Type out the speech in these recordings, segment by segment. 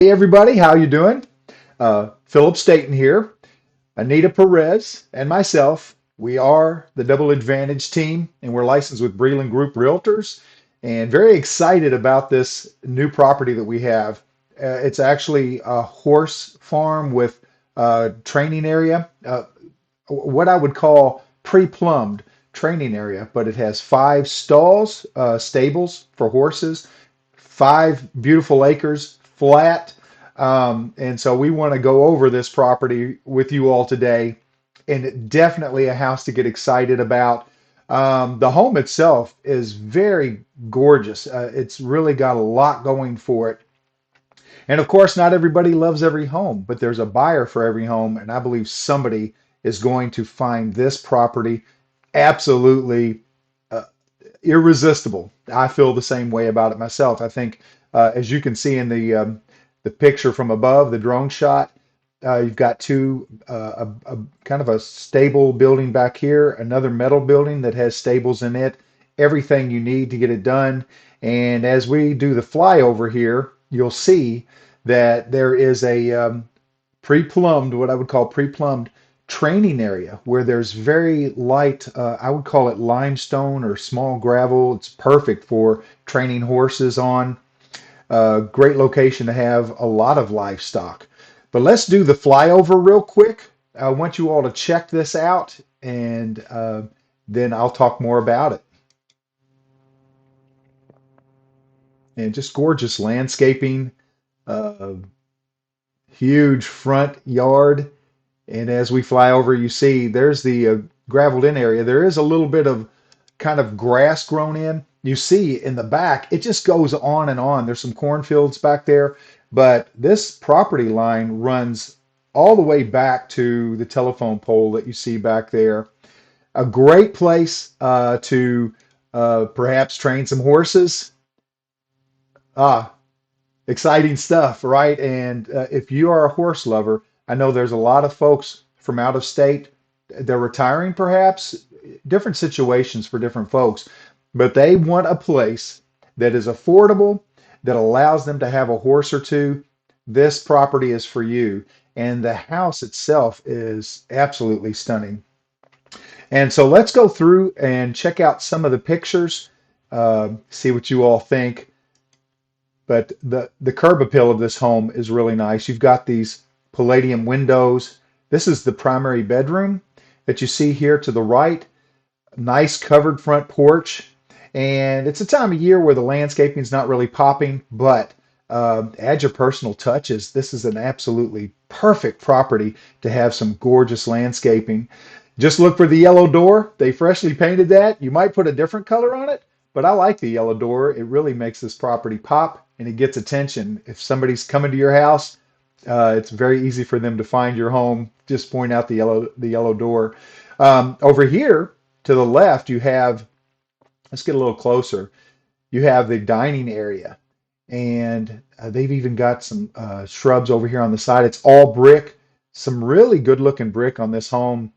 Hey everybody, how you doing? Philip Staten here. Anita Perez and myself, we are the Double Advantage team, and we're licensed with Breland Group Realtors, and very excited about this new property that we have. It's actually a horse farm with training area, what I would call pre-plumbed training area, but it has five stalls, stables for horses, 5 beautiful acres, flat. And so we want to go over this property with you all today, and definitely a house to get excited about. The home itself is very gorgeous. It's really got a lot going for it. And of course, not everybody loves every home, but there's a buyer for every home. And I believe somebody is going to find this property absolutely uh, irresistible. I feel the same way about it myself. I think, as you can see in the picture from above, the drone shot, you've got a kind of a stable building back here, another metal building that has stables in it, everything you need to get it done. And as we do the flyover here, you'll see that there is a pre-plumbed, what I would call pre-plumbed training area where there's very light, I would call it limestone or small gravel. It's perfect for training horses on. Great location to have a lot of livestock. But let's do the flyover real quick. I want you all to check this out, and then I'll talk more about it. And just gorgeous landscaping, uh, huge front yard. And as we fly over, you see there's the graveled in area. There is a little bit of kind of grass grown in. You see in the back, it just goes on and on. There's some cornfields back there, but this property line runs all the way back to the telephone pole that you see back there. A great place to perhaps train some horses. Ah, exciting stuff, right? And if you are a horse lover, I know there's a lot of folks from out of state. They're retiring, perhaps, different situations for different folks, but they want a place that is affordable, that allows them to have a horse or two. This property is for you. And the house itself is absolutely stunning. And so let's go through and check out some of the pictures, see what you all think. But the curb appeal of this home is really nice. You've got these palladium windows. This is the primary bedroom that you see here to the right. Nice covered front porch. And it's a time of year where the landscaping is not really popping, but add your personal touches. This is an absolutely perfect property to have some gorgeous landscaping. Just look for the yellow door. They freshly painted that. You might put a different color on it, but I like the yellow door. It really makes this property pop and it gets attention. If somebody's coming to your house, it's very easy for them to find your home. Just point out the yellow door. Over here to the left, you have, let's get a little closer. You have the dining area, and they've even got some shrubs over here on the side. It's all brick, some really good looking brick on this home,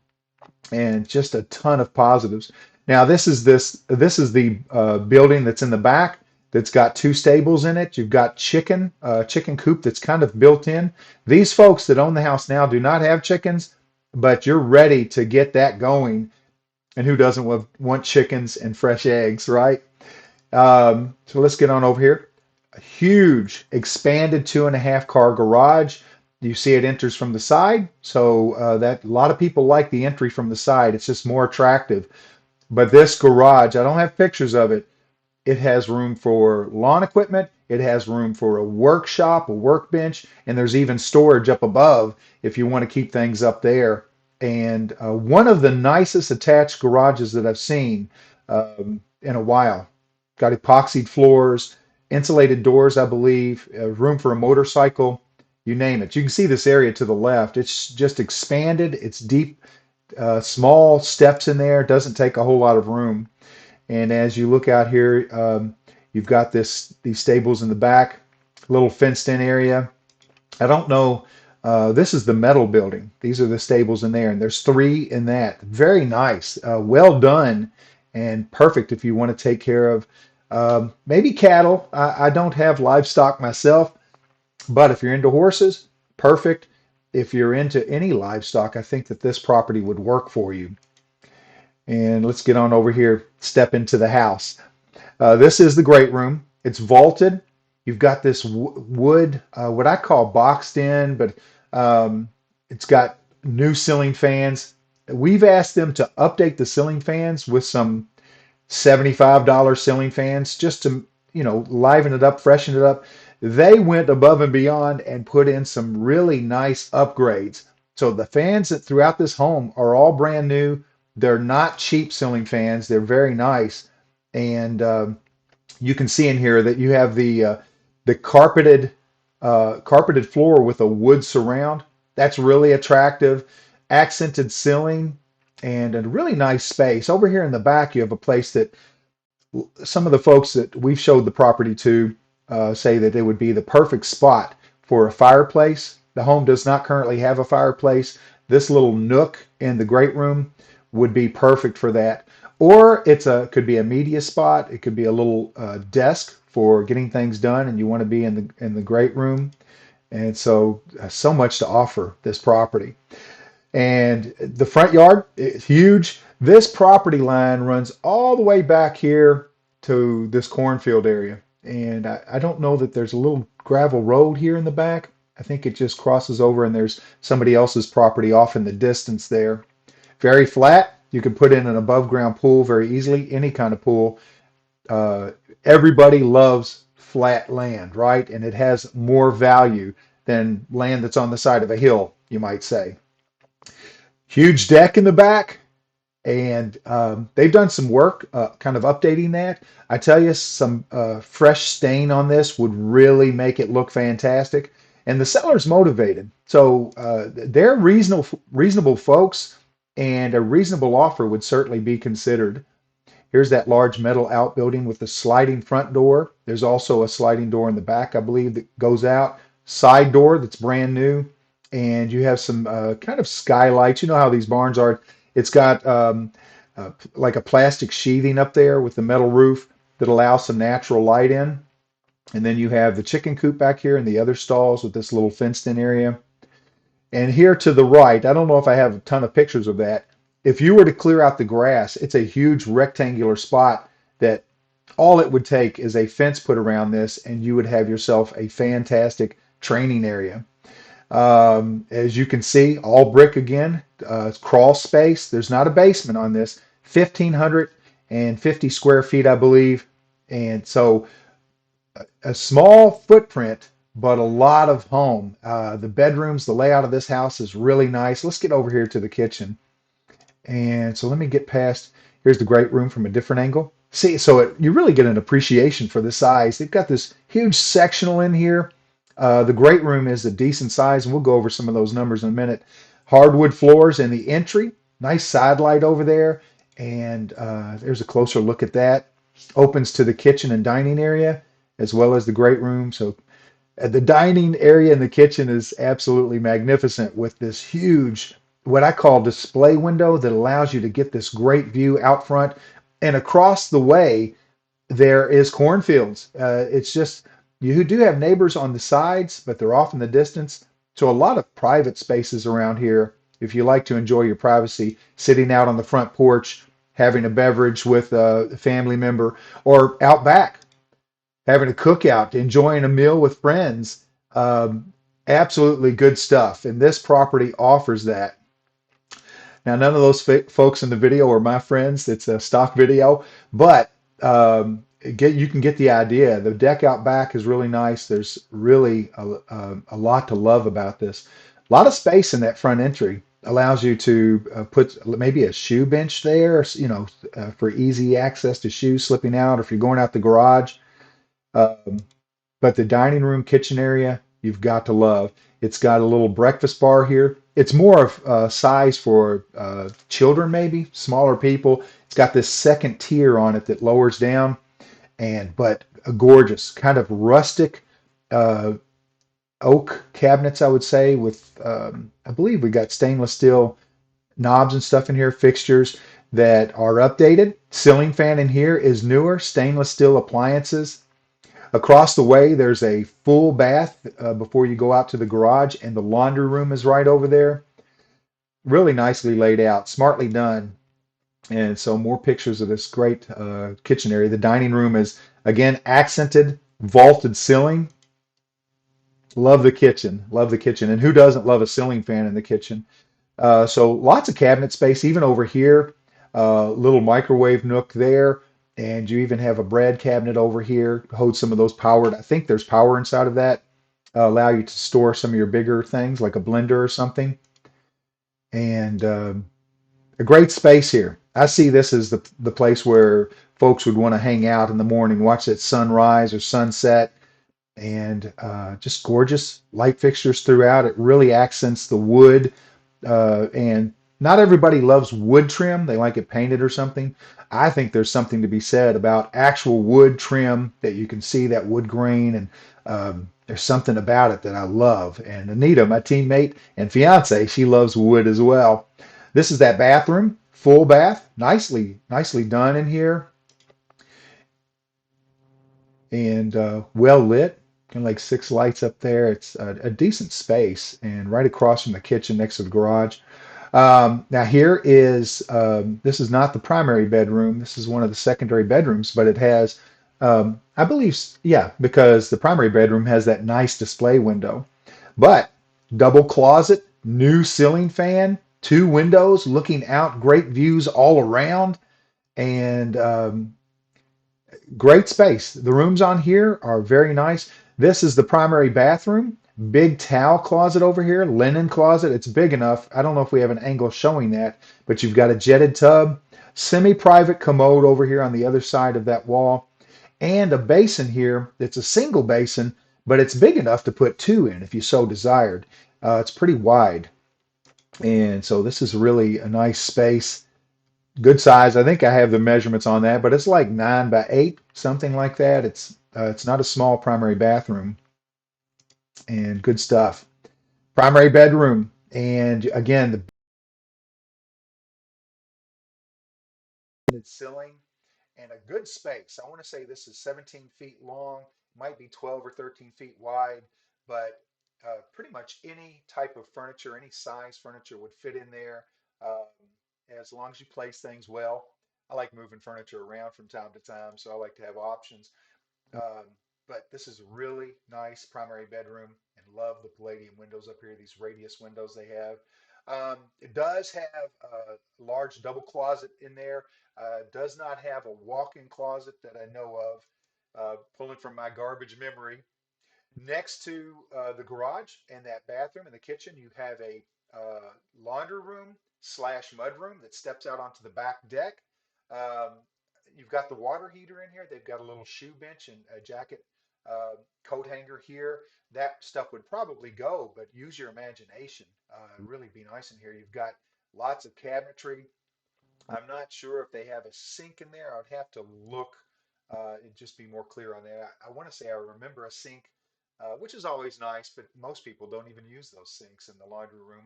and just a ton of positives. Now this is the building that's in the back that's got two stables in it. You've got chicken coop that's kind of built in. These folks that own the house now do not have chickens, but you're ready to get that going. And who doesn't want chickens and fresh eggs, right? So let's get on over here. A huge expanded 2.5 car garage. You see it enters from the side, so that a lot of people like the entry from the side. It's just more attractive. But this garage, I don't have pictures of it. It has room for lawn equipment. It has room for a workshop, a workbench, and there's even storage up above if you want to keep things up there. And one of the nicest attached garages that I've seen in a while. Got epoxied floors, insulated doors, I believe, room for a motorcycle, you name it. You can see this area to the left. It's just expanded. It's deep, small steps in there. Doesn't take a whole lot of room. And as you look out here, you've got these stables in the back, little fenced in area. I don't know. This is the metal building. These are the stables in there, and there's three in that. Very nice, well done, and perfect if you want to take care of maybe cattle. I don't have livestock myself, But if you're into horses, perfect. If you're into any livestock, I think that this property would work for you. And let's get on over here, step into the house. This is the great room. It's vaulted. You've got this wood, what I call boxed in, but um, it's got new ceiling fans. We've asked them to update the ceiling fans with some $75 ceiling fans just to, liven it up, freshen it up. They went above and beyond and put in some really nice upgrades. So the fans that throughout this home are all brand new. They're not cheap ceiling fans. They're very nice. And you can see in here that you have the carpeted floor with a wood surround. That's really attractive. Accented ceiling and a really nice space. Over here in the back, you have a place that some of the folks that we've showed the property to say that it would be the perfect spot for a fireplace. The home does not currently have a fireplace. This little nook in the great room would be perfect for that. Or could be a media spot. It could be a little desk for getting things done, and you want to be in the great room. And so much to offer this property. And the front yard is huge. This property line runs all the way back here to this cornfield area. And I don't know that there's a little gravel road here in the back. I think it just crosses over and there's somebody else's property off in the distance there. Very flat. You can put in an above ground pool very easily, any kind of pool. Uh, Everybody loves flat land, right? And it has more value than land that's on the side of a hill, you might say. Huge deck in the back, and they've done some work kind of updating that. I tell you, some fresh stain on this would really make it look fantastic. And the seller's motivated, so they're reasonable folks, and a reasonable offer would certainly be considered. Here's that large metal outbuilding with the sliding front door. There's also a sliding door in the back, I believe, that goes out. Side door that's brand new. And you have some kind of skylights. You know how these barns are. It's got like a plastic sheathing up there with the metal roof that allows some natural light in. And then you have the chicken coop back here and the other stalls with this little fenced in area. And here to the right, I don't know if I have a ton of pictures of that. If you were to clear out the grass, it's a huge rectangular spot that all it would take is a fence put around this, and you would have yourself a fantastic training area. As you can see, all brick again, crawl space. There's not a basement on this. 1,550 square feet, I believe. And so a small footprint, but a lot of home. The bedrooms, the layout of this house is really nice. Let's get over here to the kitchen. And so let me get past, here's the great room from a different angle. See, you really get an appreciation for the size. They've got this huge sectional in here. The great room is a decent size, and we'll go over some of those numbers in a minute. Hardwood floors in the entry. Nice side light over there. And there's a closer look at that. Opens to the kitchen and dining area, as well as the great room. So the dining area in the kitchen is absolutely magnificent with this huge, what I call display window that allows you to get this great view out front. And across the way, there is cornfields. It's just, you do have neighbors on the sides, but they're off in the distance. So a lot of private spaces around here if you like to enjoy your privacy, sitting out on the front porch, having a beverage with a family member, or out back having a cookout, enjoying a meal with friends. Absolutely good stuff. And this property offers that. Now, none of those folks in the video are my friends. It's a stock video, but you can get the idea. The deck out back is really nice. There's really a lot to love about this. A lot of space in that front entry allows you to put maybe a shoe bench there, for easy access to shoes slipping out, or if you're going out the garage. Um, but the dining room kitchen area, you've got to love. It's got a little breakfast bar here. It's more of size for children, maybe smaller people. It's got this second tier on it that lowers down, but a gorgeous kind of rustic uh, oak cabinets, I would say, with I believe we got stainless steel knobs and stuff in here, fixtures that are updated. Ceiling fan in here is newer, stainless steel appliances. Across the way, there's a full bath before you go out to the garage, and the laundry room is right over there. Really nicely laid out, smartly done. And so more pictures of this great kitchen area. The dining room is, again, accented, vaulted ceiling. Love the kitchen. Love the kitchen. And who doesn't love a ceiling fan in the kitchen? So lots of cabinet space, even over here. Little microwave nook there. And you even have a bread cabinet over here. Holds some of those powered. I think there's power inside of that. Allow you to store some of your bigger things like a blender or something. And a great space here. I see this as the place where folks would want to hang out in the morning, watch that sunrise or sunset, and just gorgeous light fixtures throughout. It really accents the wood, and not everybody loves wood trim. They like it painted or something. I think there's something to be said about actual wood trim that you can see that wood grain, and there's something about it that I love. And Anita, my teammate and fiance, she loves wood as well. This is that bathroom, full bath, nicely done in here, and well lit. Kind of like six lights up there. It's a decent space, and right across from the kitchen, next to the garage. Now here is this is not the primary bedroom. This is one of the secondary bedrooms, but it has, I believe, yeah, because the primary bedroom has that nice display window. But double closet, new ceiling fan, two windows looking out, great views all around, and great space. The rooms on here are very nice. This is the primary bathroom. Big towel closet over here, linen closet. It's big enough. I don't know if we have an angle showing that, but you've got a jetted tub, semi-private commode over here on the other side of that wall, and a basin here that's a single basin, but it's big enough to put two in if you so desired. It's pretty wide. And so this is really a nice space. Good size. I think I have the measurements on that, but it's like 9 by 8, something like that. It's not a small primary bathroom, and good stuff. Primary bedroom, and again the ceiling and a good space. I want to say this is 17 feet long, might be 12 or 13 feet wide, but pretty much any type of furniture, any size furniture would fit in there, um, as long as you place things well. I like moving furniture around from time to time, so I like to have options. Um, but this is a really nice primary bedroom, and love the palladium windows up here, these radius windows they have. It does have a large double closet in there. Does not have a walk-in closet that I know of. Pulling from my garbage memory, next to the garage and that bathroom and the kitchen, you have a laundry room slash mud room that steps out onto the back deck. Um, you've got the water heater in here. They've got a little shoe bench and a jacket coat hanger here. That stuff would probably go, but use your imagination. Really be nice in here. You've got lots of cabinetry. I'm not sure if they have a sink in there. I would have to look and just be more clear on that. I want to say I remember a sink, which is always nice, but most people don't even use those sinks in the laundry room.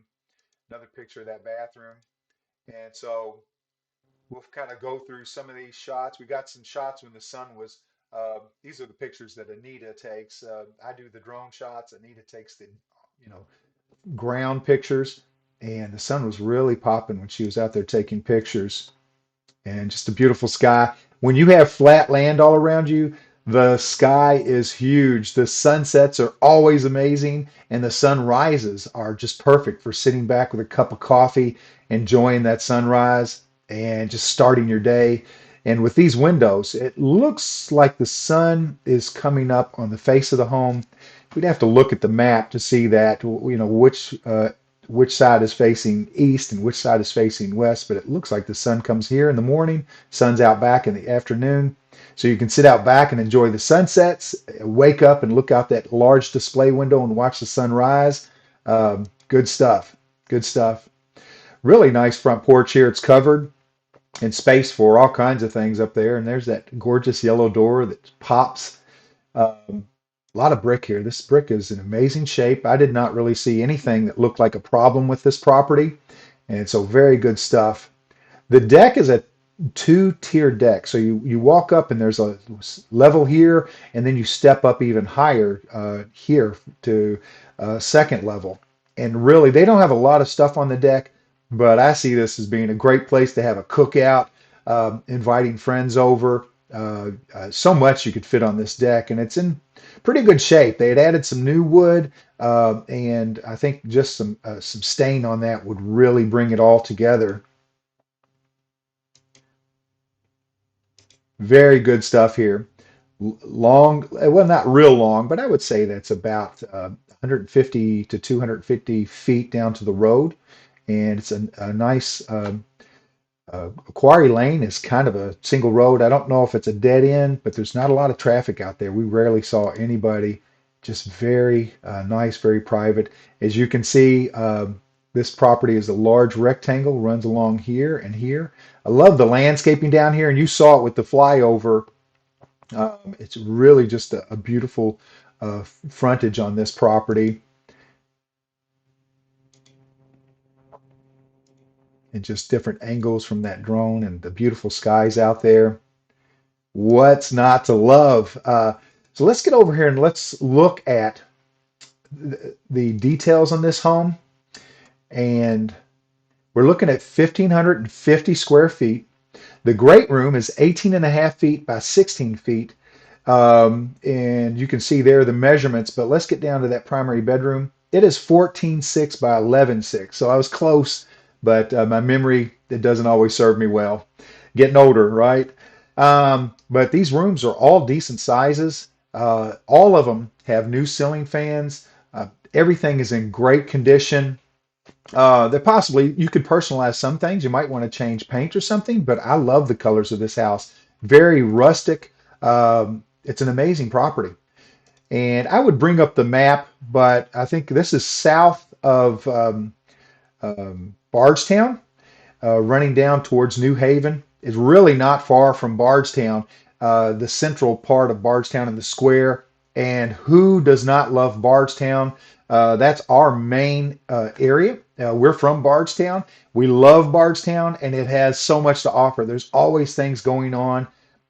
Another picture of that bathroom. And so we'll kind of go through some of these shots. We got some shots when the sun was, these are the pictures that Anita takes. I do the drone shots. Anita takes the, you know, ground pictures. And the sun was really popping when she was out there taking pictures, and just a beautiful sky. When you have flat land all around you, the sky is huge. The sunsets are always amazing, and the sunrises are just perfect for sitting back with a cup of coffee, enjoying that sunrise, and just starting your day. And with these windows, it looks like the sun is coming up on the face of the home. We'd have to look at the map to see that, which side is facing east and which side is facing west, but it looks like the sun comes here in the morning, sun's out back in the afternoon. So you can sit out back and enjoy the sunsets, wake up and look out that large display window and watch the sun rise. Good stuff. Good stuff. Really nice front porch here. It's covered and space for all kinds of things up there. And there's that gorgeous yellow door that pops. Um, a lot of brick here. This brick is in amazing shape. I did not really see anything that looked like a problem with this property. And so very good stuff. The deck is a two-tier deck. So you walk up and there's a level here, and then you step up even higher here to second level. And really, they don't have a lot of stuff on the deck, but I see this as being a great place to have a cookout, inviting friends over. So much you could fit on this deck, and it's in pretty good shape. They had added some new wood, and I think just some stain on that would really bring it all together. Very good stuff here. Long, well, not real long, but I would say that's about 150 to 250 feet down to the road. And it's a nice Quarry Lane is kind of a single road. I don't know if it's a dead end, but there's not a lot of traffic out there. We rarely saw anybody. Just very nice, very private. As you can see, this property is a large rectangle, runs along here and here. I love the landscaping down here, and you saw it with the flyover. It's really just a beautiful frontage on this property, and just different angles from that drone and the beautiful skies out there. What's not to love? So let's get over here and let's look at the details on this home. And we're looking at 1,550 square feet. The great room is 18 and a half feet by 16 feet. And you can see there the measurements, but let's get down to that primary bedroom. It is 14.6 by 11.6. So I was close, but my memory, it doesn't always serve me well. Getting older, right? But these rooms are all decent sizes. All of them have new ceiling fans. Everything is in great condition. That possibly you could personalize some things. You might want to change paint or something, but I love the colors of this house. Very rustic. It's an amazing property. And I would bring up the map, but I think this is south of Bardstown, running down towards New Haven. Is really not far from Bardstown, the central part of Bardstown in the square. And who does not love Bardstown? That's our main area. We're from Bardstown. We love Bardstown, and it has so much to offer. There's always things going on.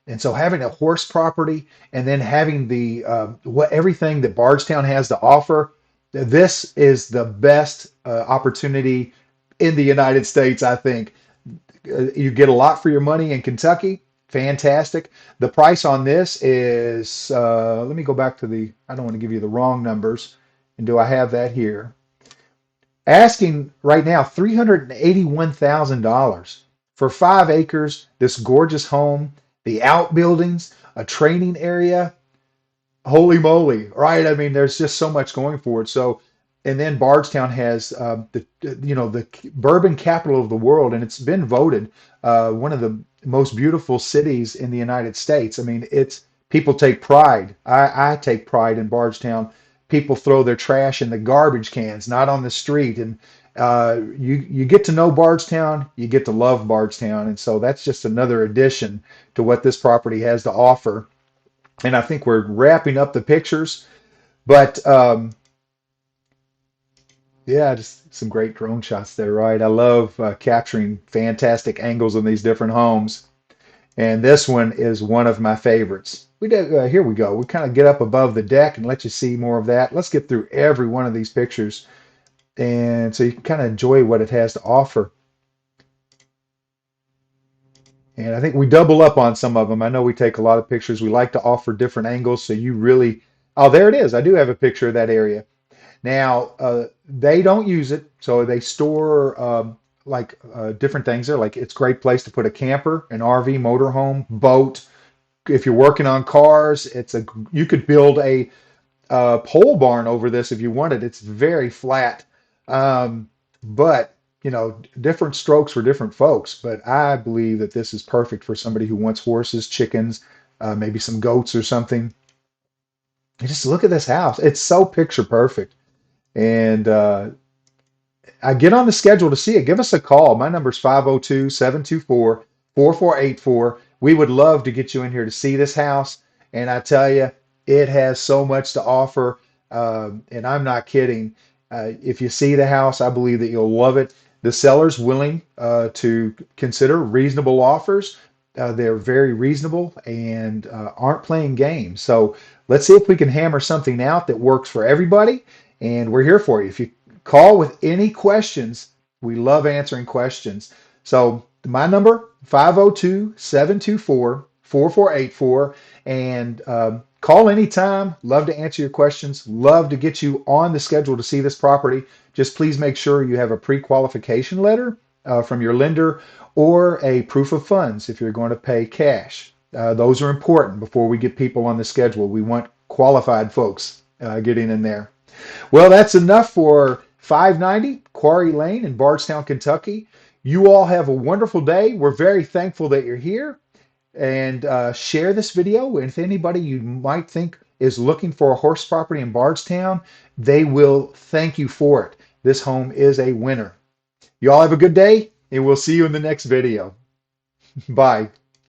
And so having a horse property and then having the what everything that Bardstown has to offer, this is the best opportunity in the United States, I think. You get a lot for your money in Kentucky. Fantastic. The price on this is, let me go back to I don't want to give you the wrong numbers. And do I have that here? Asking right now $381,000 for 5 acres, this gorgeous home, the outbuildings, a training area. Holy moly, right? I mean, there's just so much going for it. So, and then Bardstown has the bourbon capital of the world, and it's been voted one of the most beautiful cities in the United States. I mean, it's people take pride. I take pride in Bardstown. People throw their trash in the garbage cans, not on the street, and you get to know Bardstown, you get to love Bardstown, and so that's just another addition to what this property has to offer. And I think we're wrapping up the pictures, but yeah, just some great drone shots there, right? I love capturing fantastic angles in these different homes, and this one is one of my favorites. We did, here we go. We kind of get up above the deck and let you see more of that. Let's get through every one of these pictures, and so you can kind of enjoy what it has to offer. And I think we double up on some of them. I know we take a lot of pictures. We like to offer different angles, so you really, oh, there it is. I do have a picture of that area. Now, they don't use it, so they store different things there. Like it's a great place to put a camper, an RV, motorhome, boat. If you're working on cars, you could build a pole barn over this if you wanted. It's very flat, but different strokes for different folks. But I believe that this is perfect for somebody who wants horses, chickens, maybe some goats or something. And just look at this house. It's so picture perfect. And I get on the schedule to see it. Give us a call. My number is 502-724-4484. We would love to get you in here to see this house. And I tell you, it has so much to offer. And I'm not kidding. If you see the house, I believe that you'll love it. The seller's willing to consider reasonable offers. They're very reasonable and aren't playing games. So let's see if we can hammer something out that works for everybody. And we're here for you. If you call with any questions, we love answering questions. So my number, 502-724-4484. And call anytime. Love to answer your questions. Love to get you on the schedule to see this property. Just please make sure you have a pre-qualification letter from your lender or a proof of funds if you're going to pay cash. Those are important before we get people on the schedule. We want qualified folks getting in there. Well, that's enough for 590 Quarry Lane in Bardstown, Kentucky. You all have a wonderful day. We're very thankful that you're here. And share this video with anybody you might think is looking for a horse property in Bardstown. They will thank you for it. This home is a winner. You all have a good day, and we'll see you in the next video. Bye.